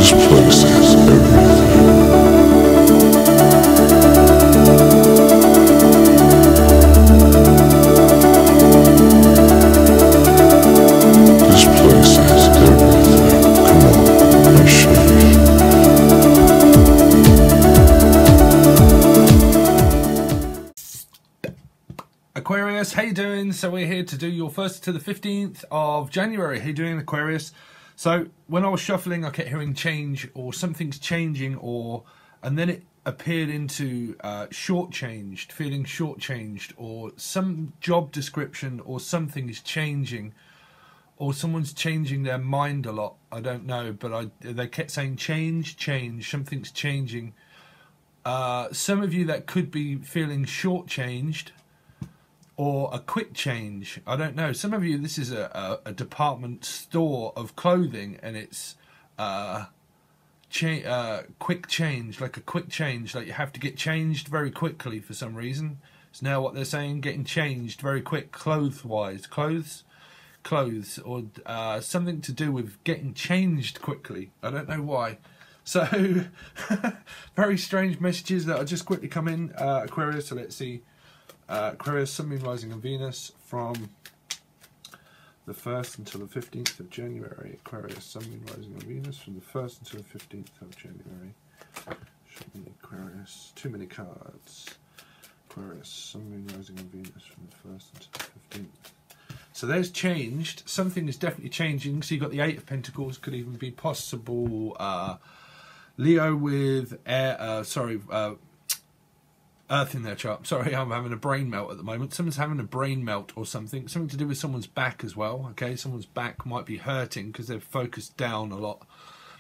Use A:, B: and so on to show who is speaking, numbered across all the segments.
A: Aquarius, how you doing? So we're here to do your 1st to the 15th of January. How you doing, Aquarius? So when I was shuffling, I kept hearing change or something's changing, and then it appeared into shortchanged, feeling shortchanged, or some job description or something is changing, or someone's changing their mind a lot. I don't know, but they kept saying change, something's changing. Some of you that could be feeling shortchanged, or a quick change. I don't know. Some of you, this is a department store of clothing, and it's quick change, like a quick change, like you have to get changed very quickly for some reason. It's now what they're saying, getting changed very quick, clothes-wise, clothes, or something to do with getting changed quickly. I don't know why. So, very strange messages that will just quickly come in, Aquarius. So let's see. Aquarius, Sun, Moon, Rising and Venus from the 1st until the 15th of January. Aquarius, Sun, Moon, Rising and Venus from the 1st until the 15th of January. Show me Aquarius. Too many cards. Aquarius, Sun, Moon, Rising and Venus from the 1st until the 15th. So there's changed. Something is definitely changing. So you've got the 8 of Pentacles. Could even be possible Leo with air, Earth in their chart. Sorry, I'm having a brain melt at the moment. Someone's having a brain melt or something. Something to do with someone's back as well. Okay, someone's back might be hurting because they're focused down a lot.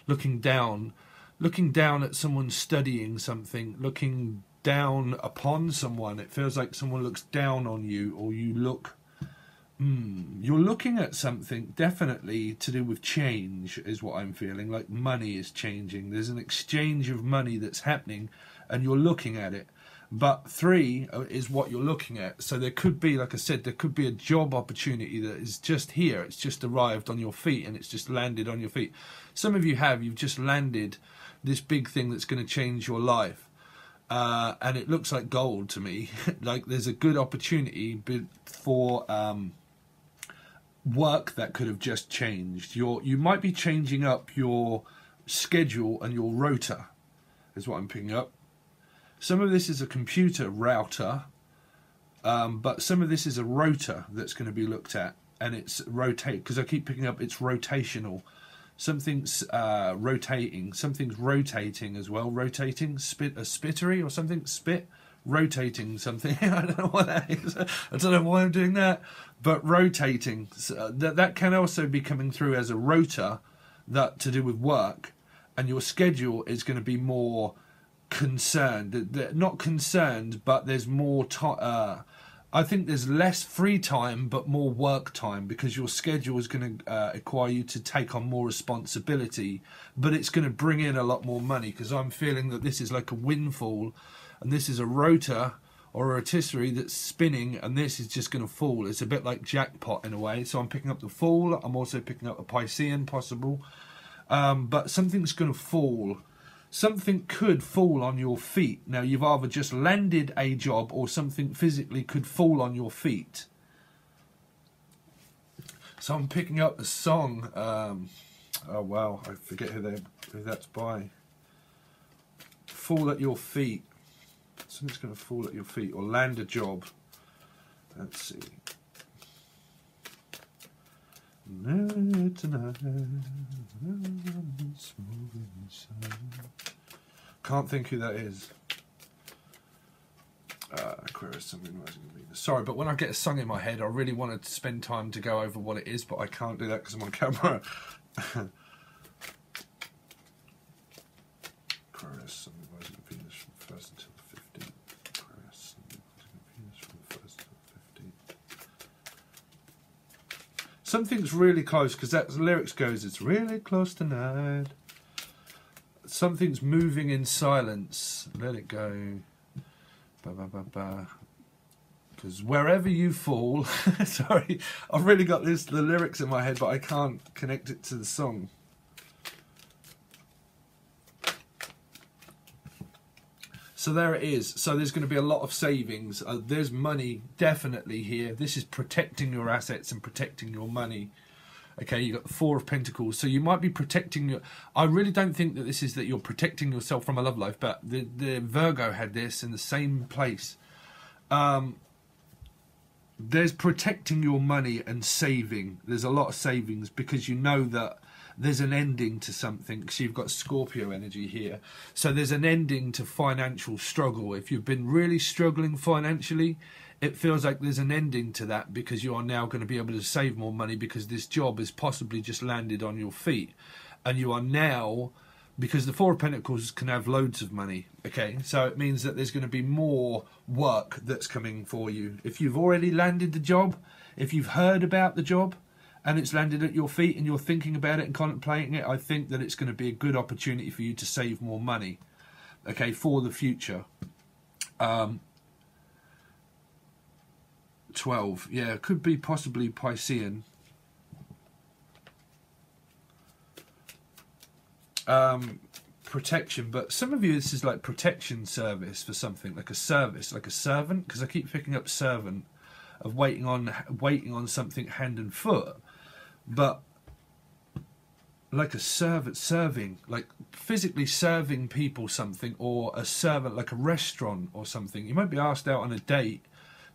A: Looking down at someone studying something, looking down upon someone. It feels like someone looks down on you, or you look... you're looking at something definitely to do with change is what I'm feeling. Like money is changing. There's an exchange of money that's happening and you're looking at it. But 3 is what you're looking at. So there could be, like I said, there could be a job opportunity that is just here. It's just arrived on your feet and it's just landed on your feet. Some of you've just landed this big thing that's going to change your life. And it looks like gold to me. Like there's a good opportunity for work that could have just changed. You might be changing up your schedule and your rota, is what I'm picking up. Some of this is a computer router, but some of this is a rotor that's going to be looked at, and it's rotate, because I keep picking up it's rotational. Something's rotating, something's rotating as well. Rotating, a spittery or something, rotating something. I don't know what that is. I don't know why I'm doing that, but rotating. So that can also be coming through as a rotor, that to do with work, and your schedule is going to be more concerned. Not concerned, but there's more time. I think there's less free time but more work time, because your schedule is going to require you to take on more responsibility, but it's going to bring in a lot more money, because I'm feeling that this is like a windfall, and this is a rotor or a rotisserie that's spinning, and this is just going to fall. It's a bit like jackpot in a way. So I'm picking up the fall. I'm also picking up a Piscean possible, but something's going to fall. Something could fall on your feet. Now, you've either just landed a job or something physically could fall on your feet. So I'm picking up the song. Oh, wow. I forget who that's by. Fall at your feet. Something's going to fall at your feet or land a job. Let's see. Can't think who that is. Aquarius, something rising in Venus. Sorry, but when I get a song in my head, I really wanted to spend time to go over what it is, but I can't do that because I'm on camera. Aquarius, something rising in Venus from the 1st until the 15th. Aquarius, something rising in Venus from the 1st until the 15th. Something's really close, because that the lyrics goes, it's really close tonight. Something's moving in silence. Let it go. Ba ba ba ba. Because wherever you fall, sorry, I've really got the lyrics in my head, but I can't connect it to the song. So there it is. So there's going to be a lot of savings. There's money definitely here. This is protecting your assets and protecting your money. Okay, you got the Four of Pentacles. So you might be protecting your... I really don't think that this is that you're protecting yourself from a love life, but the Virgo had this in the same place. There's protecting your money and saving. There's a lot of savings because you know that there's an ending to something. So you've got Scorpio energy here. So there's an ending to financial struggle. If you've been really struggling financially, it feels like there's an ending to that because you are now going to be able to save more money because this job has possibly just landed on your feet. And you are now, because the Four of Pentacles can have loads of money, okay? So it means that there's going to be more work that's coming for you. If you've already landed the job, if you've heard about the job, and it's landed at your feet and you're thinking about it and contemplating it, I think that it's going to be a good opportunity for you to save more money, okay, for the future. 12, yeah, it could be possibly Piscean. Protection, but some of you, this is like protection service for something, like a service, like a servant, because I keep picking up servant, of waiting on something hand and foot. But like a servant, serving, like physically serving people something, or a servant, like a restaurant or something. You might be asked out on a date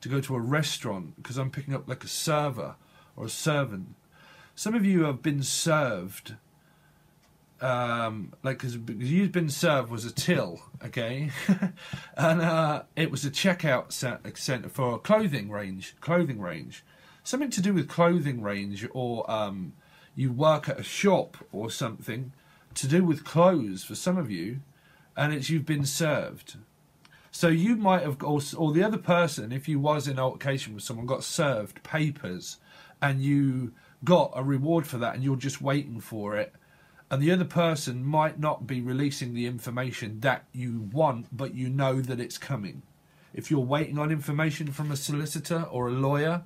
A: to go to a restaurant, because I'm picking up like a server or a servant. Some of you have been served, like because you've been served was a till, okay, and it was a checkout center for a clothing range. Something to do with clothing range, or you work at a shop or something to do with clothes for some of you, and it's you've been served. So you might have, or the other person, if you was in altercation with someone, got served papers, and you got a reward for that, and you're just waiting for it, and the other person might not be releasing the information that you want, but you know that it's coming. If you're waiting on information from a solicitor or a lawyer,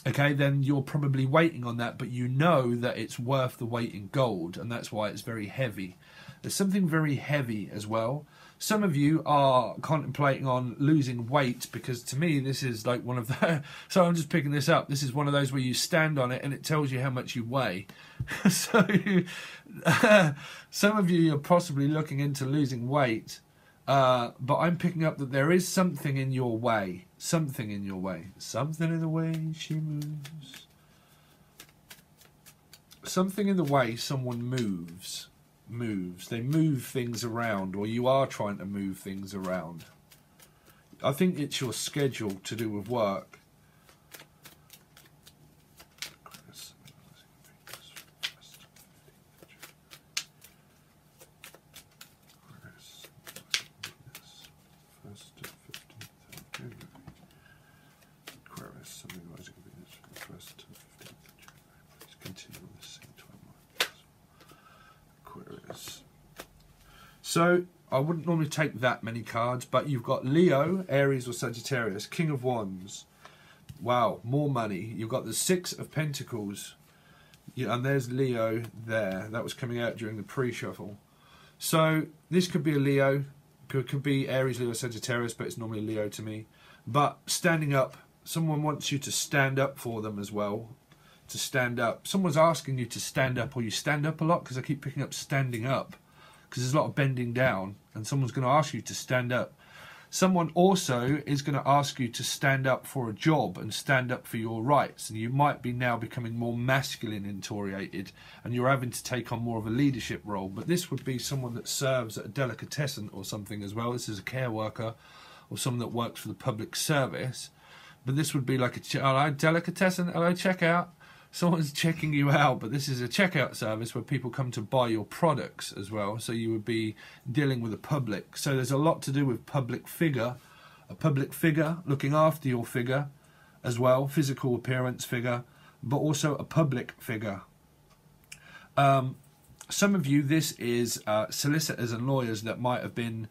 A: okay, then you're probably waiting on that, but you know that it's worth the weight in gold, and that's why it's very heavy. There's something very heavy as well. Some of you are contemplating on losing weight, because to me this is like one of the... So I'm just picking this up. This is one of those where you stand on it and it tells you how much you weigh. So some of you are possibly looking into losing weight, but I'm picking up that there is something in your way. Something in your way. Something in the way she moves. Something in the way someone moves. They move things around, or you are trying to move things around. I think it's your schedule to do with work. So I wouldn't normally take that many cards, but you've got Leo, Aries or Sagittarius, King of Wands. Wow, more money. You've got the Six of Pentacles. Yeah, and there's Leo there. That was coming out during the pre-shuffle. So this could be a Leo, could be Aries, Leo, Sagittarius, but it's normally Leo to me. But standing up, someone wants you to stand up for them as well. To stand up. Someone's asking you to stand up, or you stand up a lot, because I keep picking up standing up. Because there's a lot of bending down, and someone's going to ask you to stand up. Someone also is going to ask you to stand up for a job and stand up for your rights. And you might be now becoming more masculine oriented, and you're having to take on more of a leadership role. But this would be someone that serves at a delicatessen or something as well. This is a care worker or someone that works for the public service. But this would be like a hello, delicatessen, hello, checkout. Someone's checking you out, but this is a checkout service where people come to buy your products as well. So you would be dealing with the public. So there's a lot to do with public figure, a public figure looking after your figure as well, physical appearance figure, but also a public figure. Some of you, this is solicitors and lawyers that might have been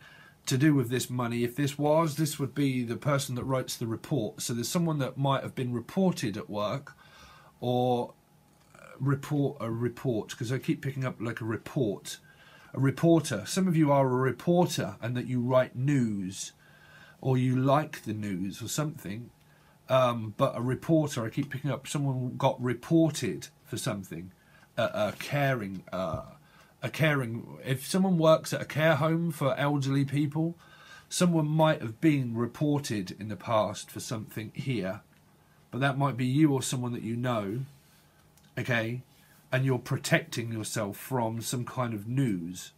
A: to do with this money. If this would be the person that writes the report. So there's someone that might have been reported at work, or report, because I keep picking up like a report, A reporter. Some of you are a reporter and that you write news or you like the news or something. But a reporter, I keep picking up, someone got reported for something. A caring, if someone works at a care home for elderly people, someone might have been reported in the past for something here. But that might be you or someone that you know, okay? And you're protecting yourself from some kind of news.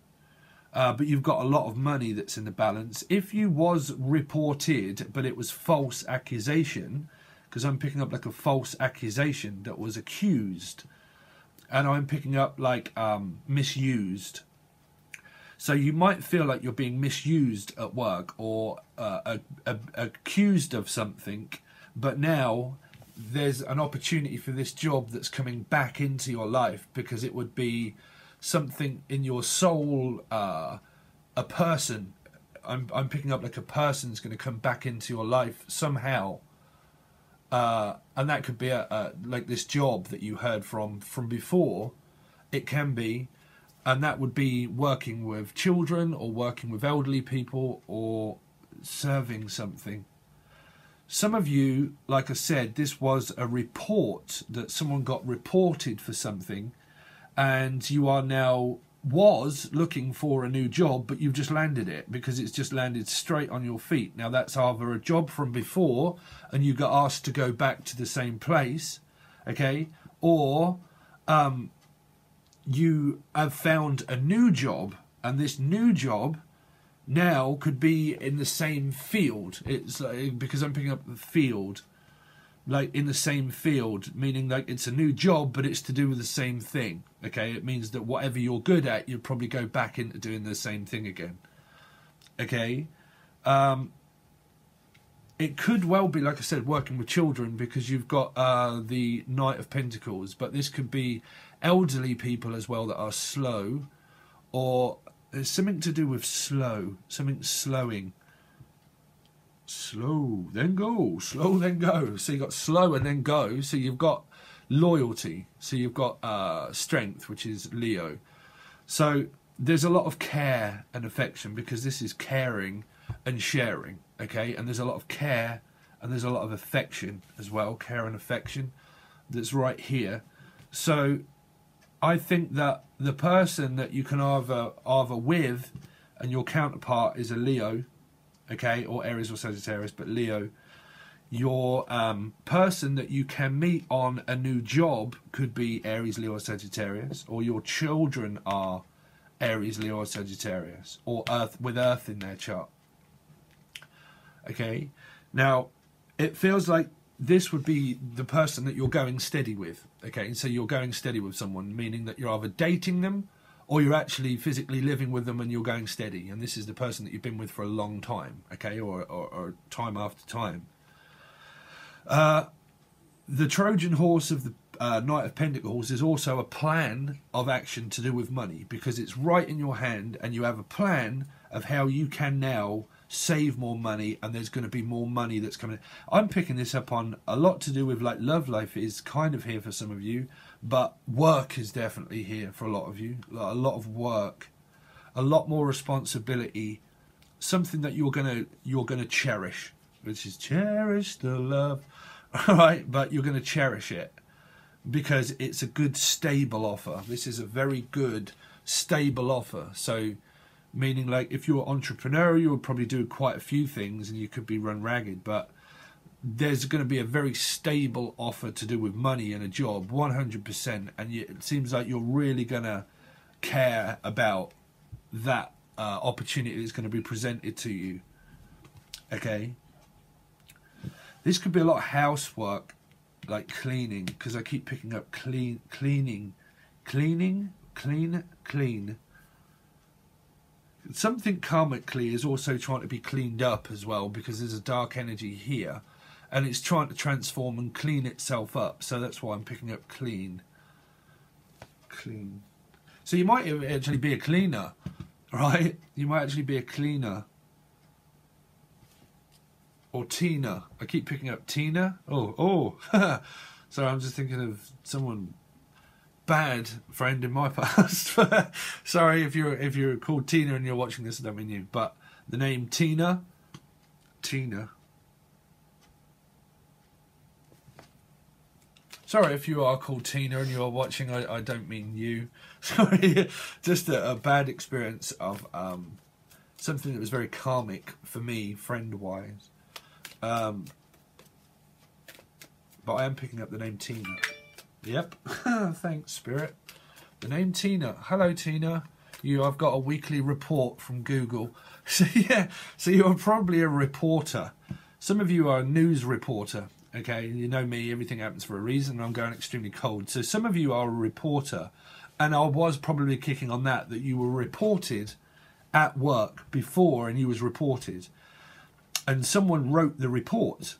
A: But you've got a lot of money that's in the balance. If you was reported, but it was false accusation, because I'm picking up like a false accusation that was accused, and I'm picking up like misused. So you might feel like you're being misused at work or accused of something, but now there's an opportunity for this job that's coming back into your life, because it would be something in your soul, a person. I'm picking up like a person's going to come back into your life somehow. And that could be like this job that you heard from before. It can be. And that would be working with children or working with elderly people or serving something. Some of you, like I said, this was a report that someone got reported for something, and you are now looking for a new job, but you've just landed it because it's just landed straight on your feet. Now that's either a job from before and you got asked to go back to the same place, okay, or you have found a new job, and this new job now could be in the same field. It's like, because I'm picking up the field, like in the same field, meaning like it's a new job, but it's to do with the same thing. Okay, it means that whatever you're good at, you'll probably go back into doing the same thing again. Okay, it could well be, like I said, working with children, because you've got the Knight of Pentacles, but this could be elderly people as well that are slow, or there's something to do with slow, something slowing. Slow, then go. Slow, then go. So you've got slow and then go. So you've got loyalty. So you've got strength, which is Leo. So there's a lot of care and affection, because this is caring and sharing, okay? And there's a lot of care and there's a lot of affection as well, care and affection, that's right here. So I think that the person that you can either with, and your counterpart is a Leo, okay, or Aries or Sagittarius, but Leo, your person that you can meet on a new job could be Aries, Leo, or Sagittarius, or your children are Aries, Leo, or Sagittarius, or with Earth in their chart. Okay, now it feels like this would be the person that you're going steady with. Okay, so you're going steady with someone, meaning that you're either dating them or you're actually physically living with them and you're going steady. And this is the person that you've been with for a long time, okay, or time after time. The Trojan horse of the Knight of Pentacles is also a plan of action to do with money, because it's right in your hand and you have a plan of how you can now save more money, and there's going to be more money that's coming. I'm picking this up on a lot to do with like love life is kind of here for some of you, but work is definitely here for a lot of you. A lot of work, a lot more responsibility, something that you're gonna cherish, which is cherish the love, all right? But you're gonna cherish it because it's a good stable offer. This is a very good stable offer. So meaning like if you're an entrepreneur, you would probably do quite a few things and you could be run ragged, but there's going to be a very stable offer to do with money and a job, 100%, and it seems like you're really going to care about that opportunity that's going to be presented to you. Okay, this could be a lot of housework, like cleaning, because I keep picking up clean. Something karmically is also trying to be cleaned up as well, because there's a dark energy here and it's trying to transform and clean itself up. So that's why I'm picking up clean. So you might actually be a cleaner, right? You might actually be a cleaner. Or Tina. I keep picking up Tina. Oh. Sorry, I'm just thinking of someone bad friend in my past. Sorry if you're called Tina and you're watching this, I don't mean you, but the name Tina. Sorry if you are called Tina and you are watching, I don't mean you. Sorry, just a bad experience of something that was very karmic for me, friend-wise. But I am picking up the name Tina. Yep, thanks, Spirit. The name Tina. Hello, Tina. I've got a weekly report from Google. So yeah, so you're probably a reporter. Some of you are a news reporter. Okay, you know me, everything happens for a reason, and I'm going extremely cold. So some of you are a reporter, and I was probably kicking on that you were reported at work before, and you was reported. And someone wrote the report,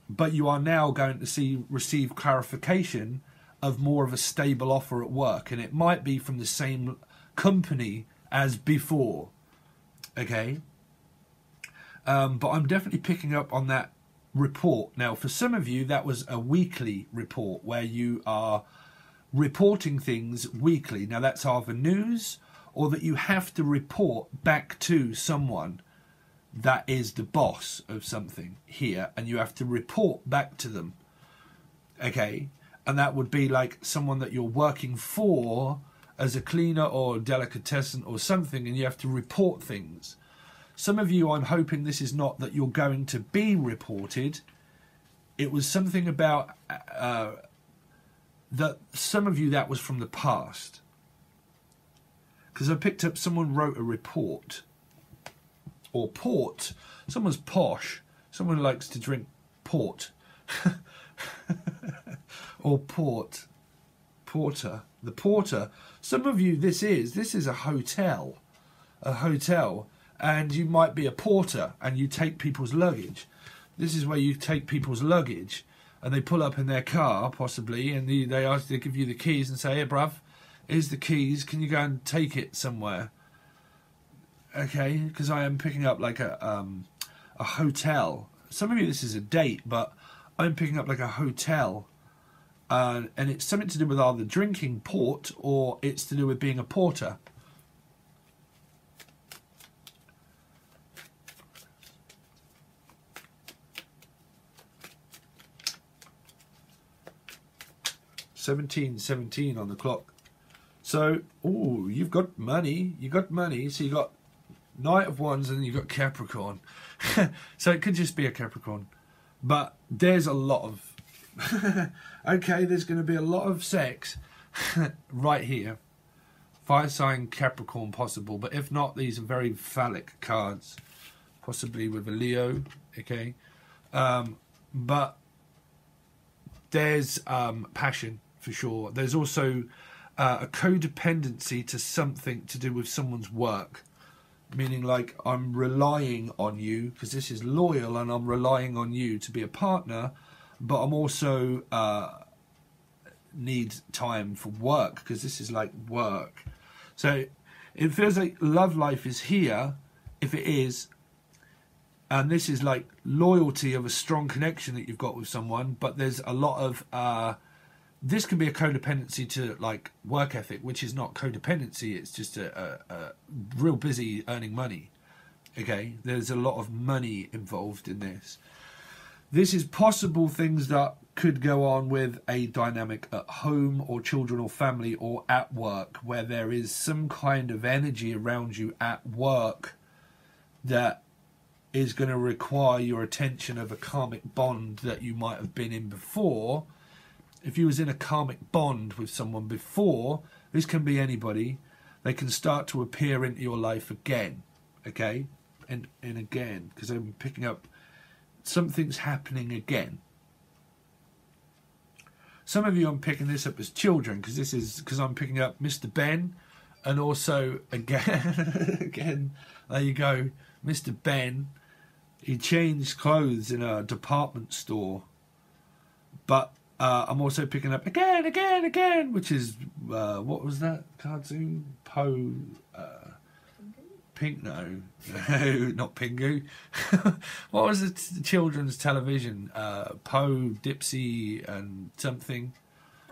A: but you are now going to receive clarification of more of a stable offer at work, and it might be from the same company as before. Okay? But I'm definitely picking up on that report. Now, for some of you, that was a weekly report where you are reporting things weekly. Now, that's either news or that you have to report back to someone that is the boss of something here, and you have to report back to them. Okay? And that would be like someone that you're working for as a cleaner or delicatessen or something, and you have to report things. Some of you, I'm hoping this is not that you're going to be reported. It was something about that some of you, that was from the past. Because I picked up someone wrote a report. Or port. Someone's posh. Someone likes to drink port. Or port. Porter. The porter. Some of you, this is a hotel. A hotel. And you might be a porter and you take people's luggage. This is where you take people's luggage and they pull up in their car, possibly, and they give you the keys and say, hey, bruv, here's the keys. Can you go and take it somewhere? Okay, because I am picking up like a hotel. Some of you, this is a date, but I'm picking up like a hotel. And it's something to do with either drinking port or it's to do with being a porter. $17:17 on the clock. So, oh, you've got money. You got money. So you got Knight of Wands and you got Capricorn. So it could just be a Capricorn. But there's a lot of... okay, there's going to be a lot of sex right here. Fire sign Capricorn possible. But if not, these are very phallic cards. Possibly with a Leo. Okay. But there's passion. For sure. There's also a codependency to something to do with someone's work. Meaning like I'm relying on you because this is loyal and I'm relying on you to be a partner, but I'm also need time for work because this is like work. So it feels like love life is here if it is, and this is like loyalty of a strong connection that you've got with someone, but there's a lot of this can be a codependency to like work ethic, which is not codependency. It's just a real busy earning money. Okay, there's a lot of money involved in this. This is possible things that could go on with a dynamic at home or children or family or at work where there is some kind of energy around you at work that is going to require your attention of a karmic bond that you might have been in before. If you was in a karmic bond with someone before, this can be anybody, they can start to appear into your life again, okay? And again, because I'm picking up, something's happening again. Some of you, I'm picking this up as children, because I'm picking up Mr. Ben, and also, again, there you go, Mr. Ben, he changed clothes in a department store, but I'm also picking up again, which is, what was that cartoon? Pink, no, not Pingu. What was the children's television? Poe, Dipsy, and something.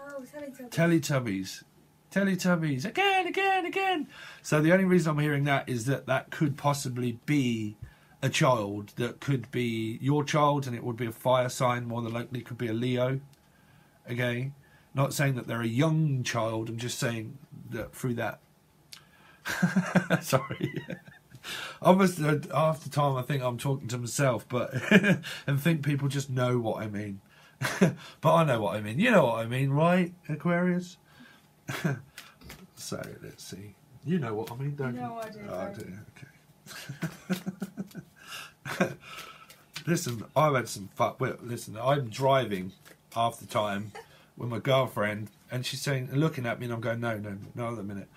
B: Oh, Teletubbies.
A: Teletubbies. Teletubbies, again. So the only reason I'm hearing that is that that could possibly be a child. That could be your child, and it would be a fire sign. More than likely, it could be a Leo. Okay, not saying that they're a young child. I'm just saying that through that. Sorry. Almost half the time I think I'm talking to myself, but and think people just know what I mean. But I know what I mean. You know what I mean, right, Aquarius? So let's see. You know what I mean, don't you?
B: No, I do.
A: Oh, I do. Okay. Listen, I've had some fun. Well, listen, I'm driving half the time with my girlfriend, and she's saying, looking at me, and I'm going, no, at the minute.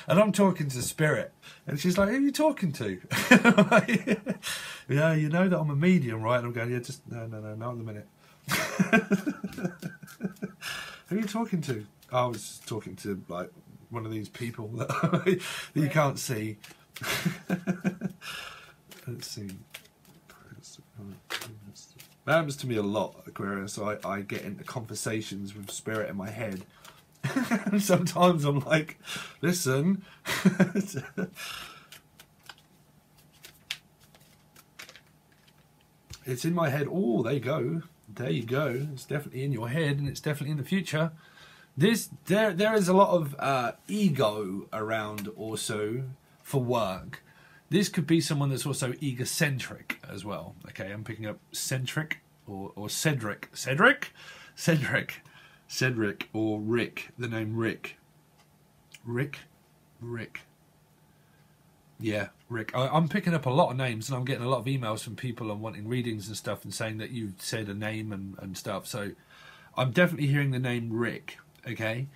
A: And I'm talking to Spirit, and she's like, who are you talking to? Like, yeah, you know that I'm a medium, right? And I'm going, yeah, just no, not at the minute. Who are you talking to? I was talking to like one of these people that you can't see. Let's see. That happens to me a lot, Aquarius. I get into conversations with Spirit in my head. And sometimes I'm like, listen. It's in my head. Oh, there you go. There you go. It's definitely in your head, and it's definitely in the future. There is a lot of ego around also for work. This could be someone that's also egocentric as well. Okay, I'm picking up centric or Cedric, or Rick. The name Rick. Yeah, Rick. I'm picking up a lot of names, and I'm getting a lot of emails from people and wanting readings and stuff, and saying that you've said a name and stuff. So I'm definitely hearing the name Rick. Okay,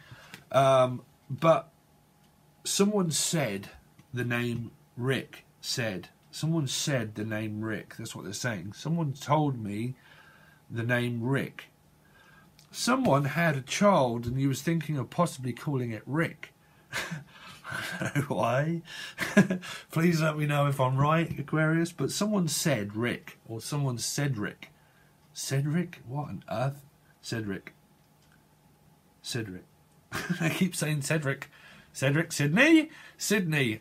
A: but someone said the name Rick. Someone said the name Rick. That's what they're saying. Someone told me the name Rick. Someone had a child, and he was thinking of possibly calling it Rick. I don't know why. Please let me know if I'm right, Aquarius. But someone said Rick, or someone said Rick. Cedric? What on earth? Cedric. I keep saying Cedric. Sydney.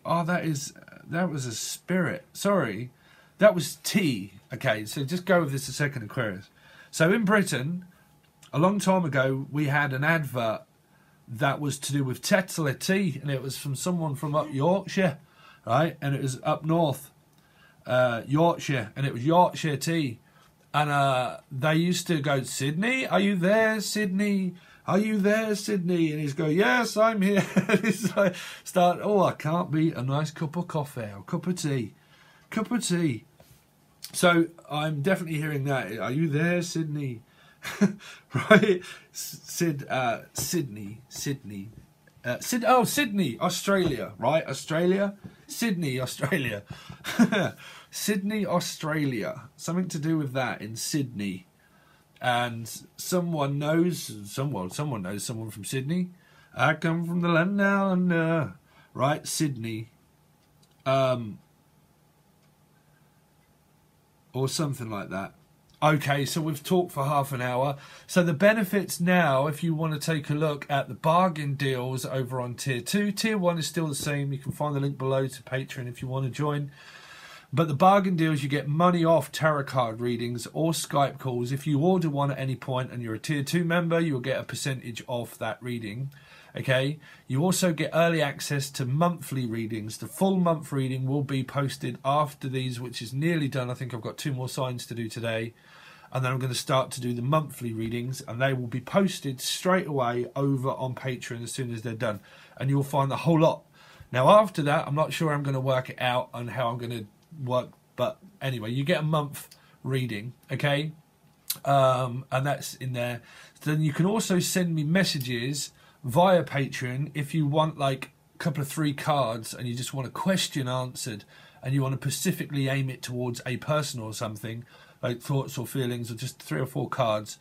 A: Oh, that was a Spirit. Sorry, that was T. Okay, so just go with this a second, Aquarius. So in Britain, a long time ago, we had an advert that was to do with Tetler tea, and it was from someone from up Yorkshire, right? And it was up north, Yorkshire, and it was Yorkshire tea. And they used to go, Sydney, are you there, Sydney? Are you there, Sydney? And he's going, yes, I'm here. He's like, I can't beat a nice cup of coffee or cup of tea. So I'm definitely hearing that. Are you there, Sydney? Right? Sydney, Australia, right? Australia? Sydney, Australia. Sydney, Australia. Something to do with that in Sydney. And someone knows someone from Sydney. I come from the land down under, right? Sydney. Or something like that. Okay, so we've talked for half an hour. So the benefits now, if you want to take a look at the bargain deals over on Tier 2. Tier 1 is still the same. You can find the link below to Patreon if you want to join. But the bargain deals, you get money off tarot card readings or Skype calls. If you order one at any point and you're a Tier 2 member, you'll get a percentage off that reading. Okay, you also get early access to monthly readings. The full month reading will be posted after these, which is nearly done. I think I've got 2 more signs to do today. And then I'm going to start to do the monthly readings, and they will be posted straight away over on Patreon as soon as they're done. And you'll find the whole lot. Now, after that, I'm not sure I'm going to work it out on how I'm going to work, but anyway, you get a month reading, okay? And that's in there. So then you can also send me messages via Patreon if you want like a couple of 3 cards and you just want a question answered and you want to specifically aim it towards a person or something, like thoughts or feelings, or just 3 or 4 cards,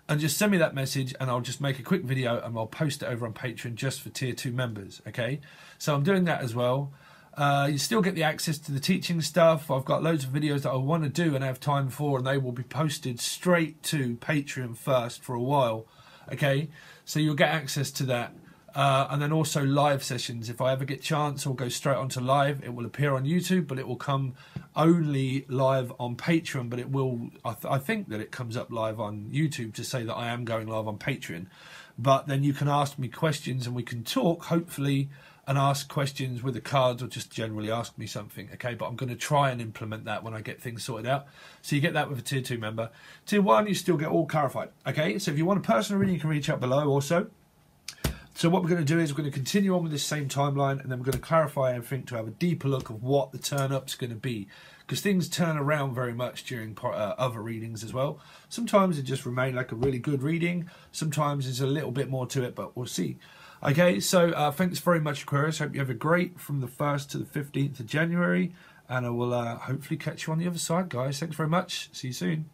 A: and just send me that message and I'll just make a quick video and I'll post it over on Patreon just for Tier 2 members, okay? So I'm doing that as well. You still get the access to the teaching stuff. I've got loads of videos that I want to do and have time for, and they will be posted straight to Patreon first for a while, okay? So you'll get access to that. And then also live sessions. If I ever get chance or go straight onto live, it will appear on YouTube, but it will come only live on Patreon. But it will, I think that it comes up live on YouTube to say that I am going live on Patreon. But then you can ask me questions and we can talk, hopefully, and ask questions with the cards or just generally ask me something, okay? But I'm going to try and implement that when I get things sorted out. So you get that with a Tier 2 member. Tier 1, you still get all clarified, okay? So if you want a personal reading, you can reach out below also. So what we're going to do is we're going to continue on with this same timeline, and then we're going to clarify everything to have a deeper look of what the turn-up's going to be. Because things turn around very much during other readings as well. Sometimes it just remains like a really good reading. Sometimes there's a little bit more to it, but we'll see. Okay, so thanks very much, Aquarius. Hope you have a great from the 1st to the 15th of January. And I will hopefully catch you on the other side, guys. Thanks very much. See you soon.